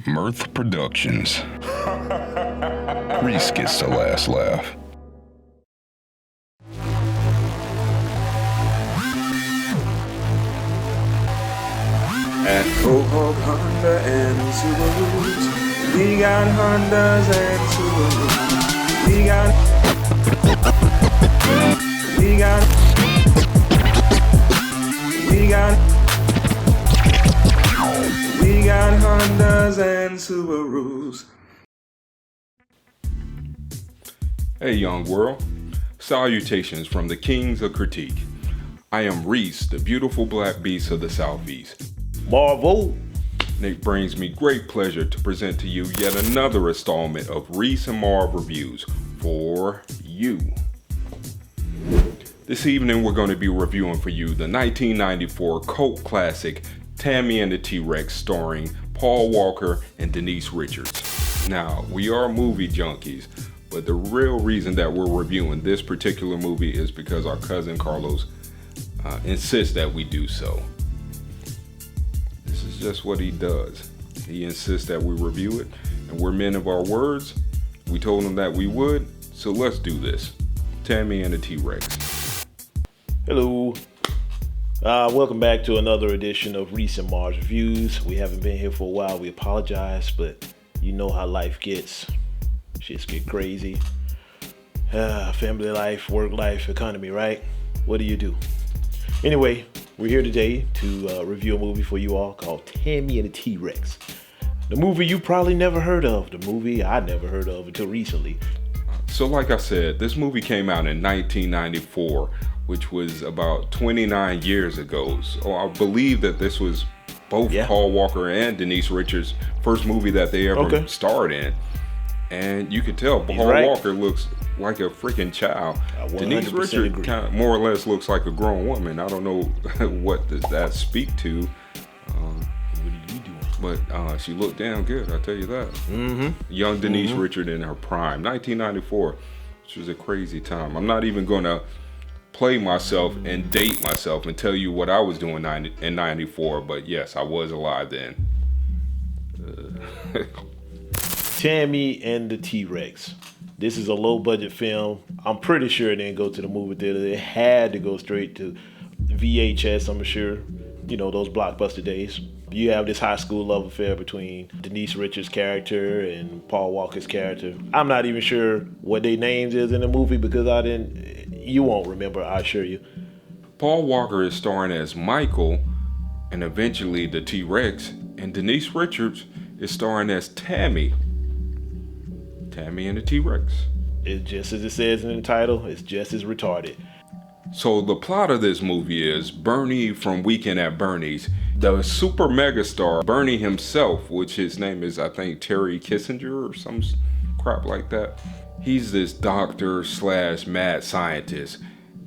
Mirth Productions. Reese gets the last laugh. At Cohawk Honda and Subarus, we got Hondas and Subarus. We got Hondas and Subarus. Hey young world, salutations from the kings of critique. I am Reese, the beautiful black beast of the southeast. Marvel. It brings me great pleasure to present to you yet another installment of Reese and Marvin reviews for you. This evening we're going to be reviewing for you the 1994 cult classic Tammy and the T-Rex starring Paul Walker and Denise Richards. Now, we are movie junkies, but the real reason that we're reviewing this particular movie is because our cousin Carlos insists that we do so. This is just what he does. He insists that we review it, and we're men of our words. We told him that we would, so let's do this. Tammy and the T-Rex. Hello. Welcome back to another edition of Reese and Marvin Reviews. We haven't been here for a while. We apologize, but you know how life gets. Shits get crazy. Family life, work life, economy, right? What do you do? Anyway, we're here today to review a movie for you all called Tammy and the T-Rex. The movie you probably never heard of. The movie I never heard of until recently. So like I said, this movie came out in 1994, which was about 29 years ago. So I believe that this was both Paul Walker and Denise Richards' first movie that they ever starred in. And you could tell Paul Walker looks like a freaking child. Denise Richards kind of more or less looks like a grown woman. I don't know what does that speak to. What are you doing? But she looked damn good, I'll tell you that. Young Denise Richards in her prime. 1994, which was a crazy time. I'm not even going to play myself and date myself and tell you what I was doing in 94, but yes, I was alive then. Tammy and the T-Rex. This is a low-budget film. I'm pretty sure it didn't go to the movie theater. It had to go straight to VHS, I'm sure. You know, those blockbuster days. You have this high school love affair between Denise Richards' character and Paul Walker's character. I'm not even sure what their names is in the movie because you won't remember, I assure you. Paul Walker is starring as Michael and eventually the T-Rex, and Denise Richards is starring as Tammy. Tammy and the T-Rex. It's just as it says in the title, it's just as retarded. So the plot of this movie is Bernie from Weekend at Bernie's, the super megastar Bernie himself, which his name is I think Terry Kissinger or some crap like that. He's this doctor / mad scientist,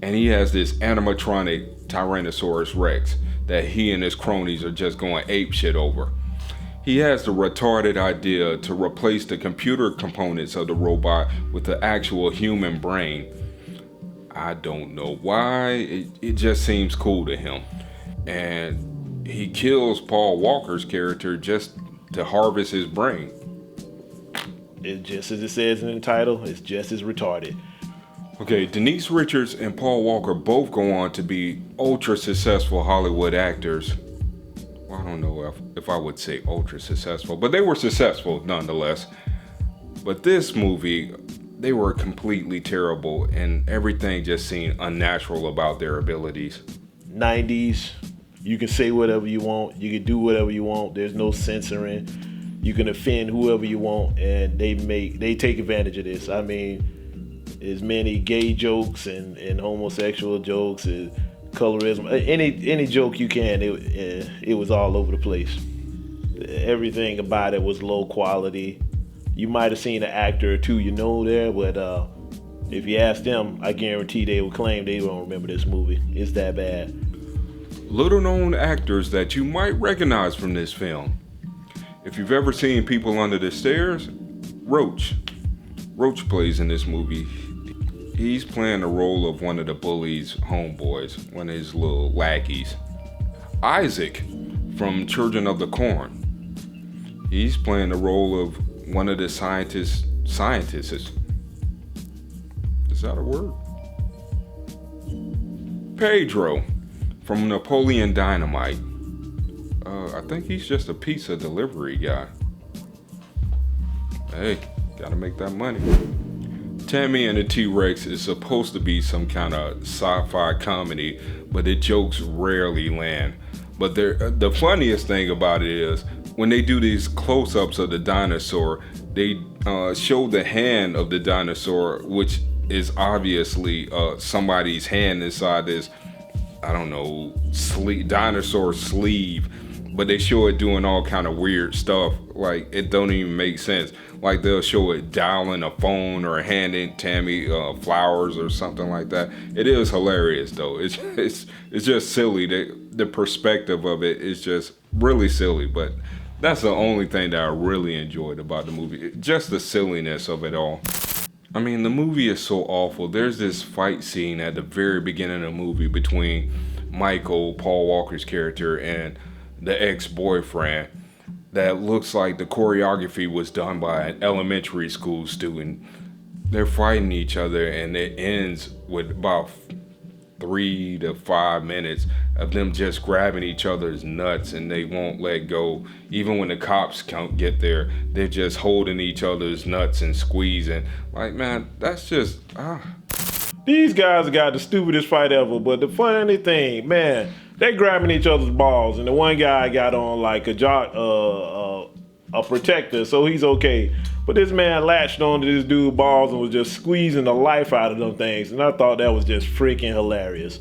and he has this animatronic Tyrannosaurus Rex that he and his cronies are just going apeshit over. He has the retarded idea to replace the computer components of the robot with the actual human brain. I don't know why, it just seems cool to him. And he kills Paul Walker's character just to harvest his brain. It's just as it says in the title, it's just as retarded. Okay, Denise Richards and Paul Walker both go on to be ultra successful Hollywood actors. Well, I don't know if I would say ultra successful, but they were successful nonetheless. But this movie, they were completely terrible and everything just seemed unnatural about their abilities. 90s, you can say whatever you want, you can do whatever you want, there's no censoring. You can offend whoever you want, and they take advantage of this. I mean, as many gay jokes and homosexual jokes, and colorism, any joke you can. It was all over the place. Everything about it was low quality. You might have seen an actor or two you know there, but if you ask them, I guarantee they would claim they don't remember this movie. It's that bad. Little known actors that you might recognize from this film. If you've ever seen People Under the Stairs, Roach plays in this movie. He's playing the role of one of the bullies' homeboys, one of his little lackeys. Isaac from Children of the Corn. He's playing the role of one of the scientists. Is that a word? Pedro from Napoleon Dynamite. I think he's just a pizza delivery guy. Hey, gotta make that money. Tammy and the T-Rex is supposed to be some kind of sci-fi comedy, but the jokes rarely land. But the funniest thing about it is when they do these close-ups of the dinosaur, they show the hand of the dinosaur, which is obviously somebody's hand inside this, I don't know, dinosaur sleeve. But they show it doing all kind of weird stuff. Like, it don't even make sense. Like, they'll show it dialing a phone or handing Tammy flowers or something like that. It is hilarious though. It's just silly. The perspective of it is just really silly. But that's the only thing that I really enjoyed about the movie. Just the silliness of it all. I mean, the movie is so awful. There's this fight scene at the very beginning of the movie between Michael, Paul Walker's character, and the ex-boyfriend that looks like the choreography was done by an elementary school student. They're fighting each other, and it ends with about 3 to 5 minutes of them just grabbing each other's nuts, and they won't let go. Even when the cops can't get there, they're just holding each other's nuts and squeezing. Like, man, that's just These guys got the stupidest fight ever, but the funny thing, man, they grabbing each other's balls, and the one guy got on like a protector, so he's okay. But this man latched onto this dude's balls and was just squeezing the life out of them things, and I thought that was just freaking hilarious.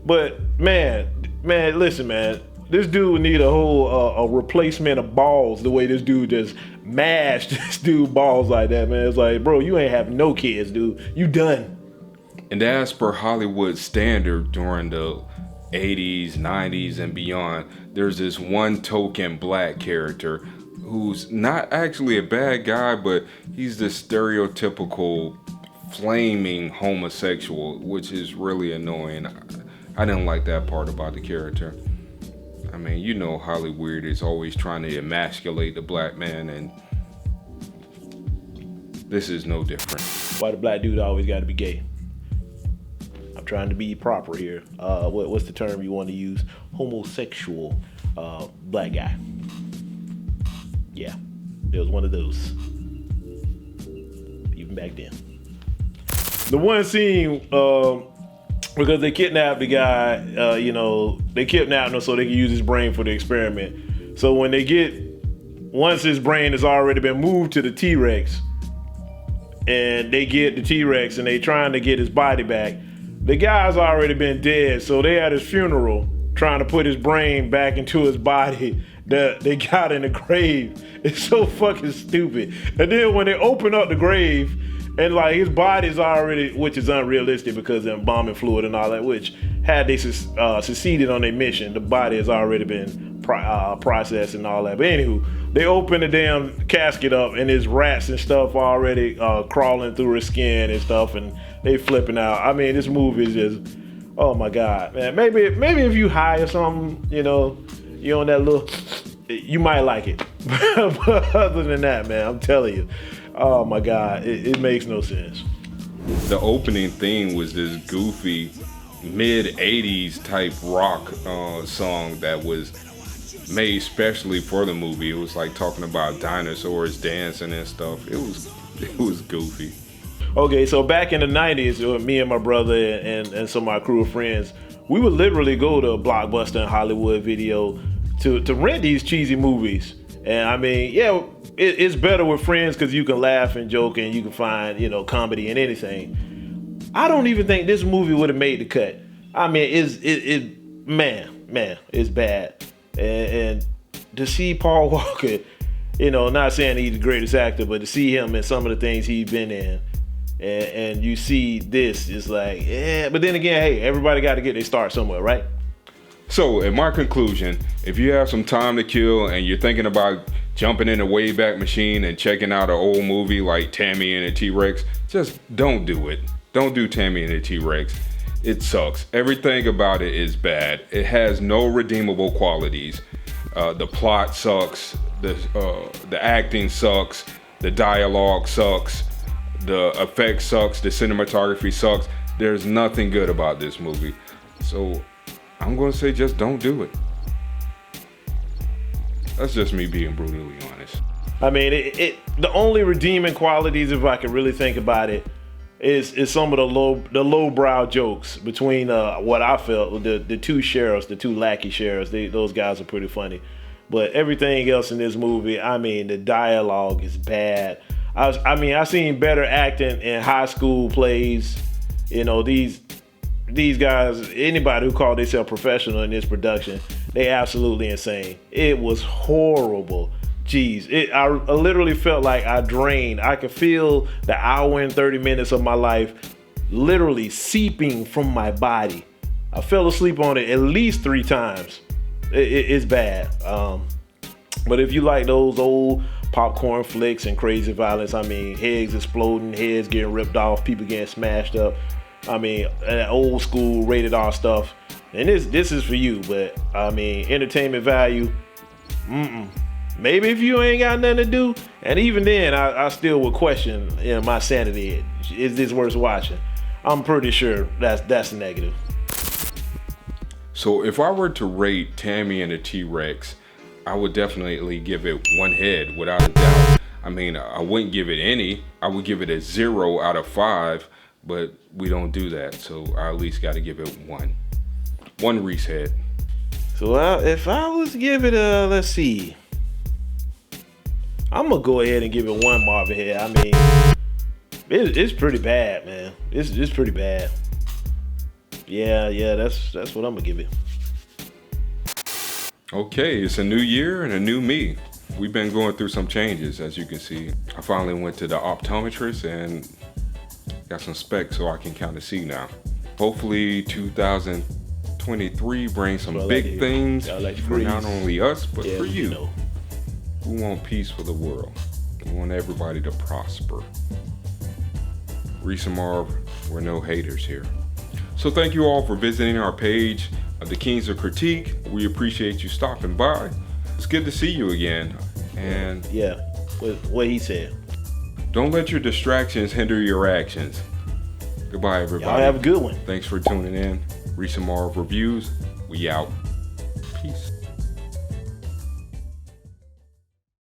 But man, listen, man, this dude would need a whole a replacement of balls. The way this dude just mashed this dude balls like that, man, it's like, bro, you ain't have no kids, dude. You done. And as per Hollywood standard during the 80s, 90s, and beyond, there's this one token black character who's not actually a bad guy, but he's the stereotypical flaming homosexual, which is really annoying. I didn't like that part about the character. I mean, you know, Hollywood is always trying to emasculate the black man, and this is no different. Why the black dude always got to be gay? I'm trying to be proper here. What's the term you want to use? Homosexual black guy. Yeah, there was one of those. Even back then. The one scene, because they kidnapped the guy, they kidnapped him so they can use his brain for the experiment. So when once his brain has already been moved to the T-Rex, and they get the T-Rex and they trying to get his body back, the guy's already been dead, so they at his funeral trying to put his brain back into his body that they got in the grave. It's so fucking stupid. And then when they open up the grave, and like his body's already, which is unrealistic because of embalming fluid and all that, which had they succeeded on their mission, the body has already been processed and all that. But anywho, they open the damn casket up and there's rats and stuff already crawling through her skin and stuff, and they flipping out. I mean, this movie is just, oh my God, man. Maybe if you hire something, you on that little, you might like it. But other than that, man, I'm telling you, oh my God, it makes no sense. The opening theme was this goofy mid-80s type rock song that was made specially for the movie. It was like talking about dinosaurs dancing and stuff. It was goofy. Okay, so back in the 90s, me and my brother and some of my crew of friends, we would literally go to a Blockbuster and Hollywood Video to rent these cheesy movies. And I mean, yeah, it's better with friends because you can laugh and joke and you can find, comedy in anything. I don't even think this movie would have made the cut. I mean, it's bad. And to see Paul Walker, not saying he's the greatest actor, but to see him in some of the things he's been in, and you see this, it's like, yeah. But then again, hey, everybody got to get their start somewhere, right? So, in my conclusion, if you have some time to kill and you're thinking about jumping in a Wayback Machine and checking out an old movie like Tammy and the T-Rex, just don't do it. Don't do Tammy and the T-Rex. It sucks. Everything about it is bad. It has no redeemable qualities. The plot sucks. The acting sucks. The dialogue sucks. The effects sucks. The cinematography sucks. There's nothing good about this movie. So I'm gonna say just don't do it. That's just me being brutally honest. I mean, the only redeeming qualities, if I can really think about it, is some of the lowbrow jokes between what I felt the two sheriffs, the two lackey sheriffs. Those guys are pretty funny, but everything else in this movie, I mean, the dialogue is bad. I seen better acting in high school plays. You know, these guys, anybody who called themselves professional in this production, they absolutely insane. It was horrible. Jeez, I literally felt like I drained. I could feel the hour and 30 minutes of my life literally seeping from my body. I fell asleep on it at least 3 times. It's bad. But if you like those old popcorn flicks and crazy violence, I mean, heads exploding, heads getting ripped off, people getting smashed up, I mean, old school rated R stuff, and this is for you. But I mean, entertainment value, maybe if you ain't got nothing to do, and even then, I still would question, my sanity. Is this worth watching? I'm pretty sure that's negative. So if I were to rate Tammy and the T-Rex, I would definitely give it 1 head without a doubt. I mean, I wouldn't give it any. I would give it a 0 out of 5, but we don't do that. So I at least got to give it 1. 1 Reese head. So if I was to give it let's see. I'm gonna go ahead and give it 1 Marvin head. I mean, it's pretty bad, man. It's pretty bad. Yeah, that's what I'm gonna give it. Okay, it's a new year and a new me. We've been going through some changes, as you can see. I finally went to the optometrist and got some specs so I can kind of see now. Hopefully 2023 brings some big things for not only us, but for you. We want peace for the world. We want everybody to prosper. Res and Marvin, we're no haters here. So thank you all for visiting our page, The Kings of Critique. We appreciate you stopping by. It's good to see you again. And yeah, what he said. Don't let your distractions hinder your actions. Goodbye, everybody. Y'all have a good one. Thanks for tuning in. Res and Marvin Reviews. We out. Peace.